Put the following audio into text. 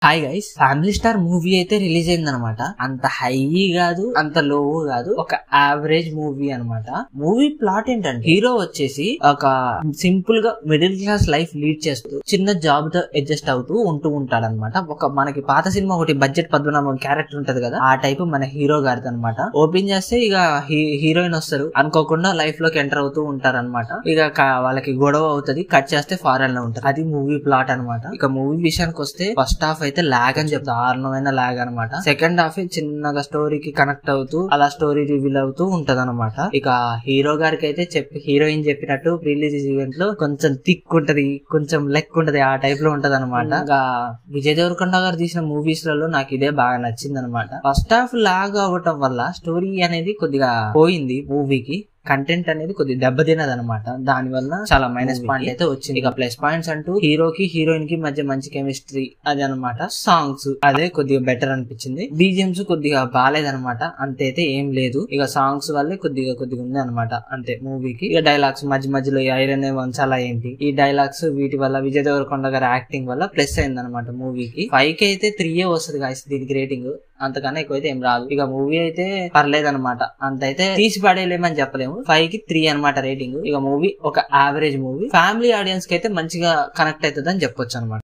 Hi guys, family star movie అయితే release అయింది అనమాట. అంత హై కాదు, అంత లో కాదు, ఒక యావరేజ్ మూవీ అనమాట. మూవీ ప్లాట్ ఏంటంటే హీరో వచ్చేసి ఒక సింపుల్ గా మిడిల్ క్లాస్ లైఫ్ లీడ్ చేస్తూ చిన్న జాబ్ తో అడ్జస్ట్ అవుతూ ఉంటాడు అనమాట. ఒక మనకి పాత సినిమా ఒకటి బడ్జెట్ పద్మనాభం క్యారెక్టర్ ఉంటది కదా, ఆ టైప్ మన హీరో గారిది అనమాట. ఓపెన్ చేస్తే ఇక హీరోయిన్ వస్తారు, అనుకోకుండా లైఫ్ లోకి ఎంటర్ అవుతూ ఉంటారు అనమాట. ఇక వాళ్ళకి గొడవ అవుతుంది, కట్ చేస్తే ఫారెన్ లో ఉంటారు. అది మూవీ ప్లాట్ అనమాట. ఇక మూవీ విషయానికి వస్తే ఫస్ట్ హాఫ్ అయితే లాగ్ అని చెప్తా, దారుణమైన లాగ్ అనమాట. సెకండ్ హాఫ్ చిన్నగా స్టోరీకి కనెక్ట్ అవుతూ అలా స్టోరీ రివీల్ అవుతూ ఉంటది అనమాట. ఇక హీరో గారికి అయితే హీరోయిన్ చెప్పినట్టు రిలీజ్ ఈవెంట్ లో కొంచెం థిక్ ఉంటది, కొంచెం లెక్ ఉంటది, ఆ టైప్ లో ఉంటది అనమాట. ఇంకా విజయ్ దేవరకొండ గారు తీసిన మూవీస్ లలో నాకు ఇదే బాగా నచ్చింది అనమాట. ఫస్ట్ హాఫ్ లాగ్ అవ్వటం వల్ల స్టోరీ అనేది కొద్దిగా పోయింది, మూవీకి కంటెంట్ అనేది కొద్దిగా దెబ్బతినది అనమాట. దాని వల్ల చాలా మైనస్ పాయింట్ అయితే వచ్చింది. ఇక ప్లస్ పాయింట్స్ అంటూ హీరోకి హీరోయిన్ కి మధ్య మంచి కెమిస్ట్రీ అది అనమాట. సాంగ్స్ అదే కొద్దిగా బెటర్ అనిపించింది. బీజిఎంస్ కొద్దిగా బాగాలేదనమాట, అంతైతే ఏం లేదు. ఇక సాంగ్స్ వల్లే కొద్దిగా ఉంది అనమాట అంతే మూవీకి. ఇక డైలాగ్స్ మధ్యలో ఐరన్ వంచాలా ఏంటి, ఈ డైలాగ్స్ వీటి వల్ల విజయ్ దేవరకొండ గారి యాక్టింగ్ వల్ల ప్లస్ అయింది అనమాట మూవీకి. 5 కి అయితే 3 వస్తుంది గాయస్ దీనికి రేటింగ్, అంతకన్నా ఎక్కువైతే ఏం రాదు. ఇక మూవీ అయితే పర్లేదనమాట, అంతైతే తీసి పడేయలేమని చెప్పలేము. 5 కి 3 అనమాట రేటింగ్. ఇక మూవీ ఒక యావరేజ్ మూవీ, ఫ్యామిలీ ఆడియన్స్ కి అయితే మంచిగా కనెక్ట్ అవుతుంది అని చెప్పొచ్చు అనమాట.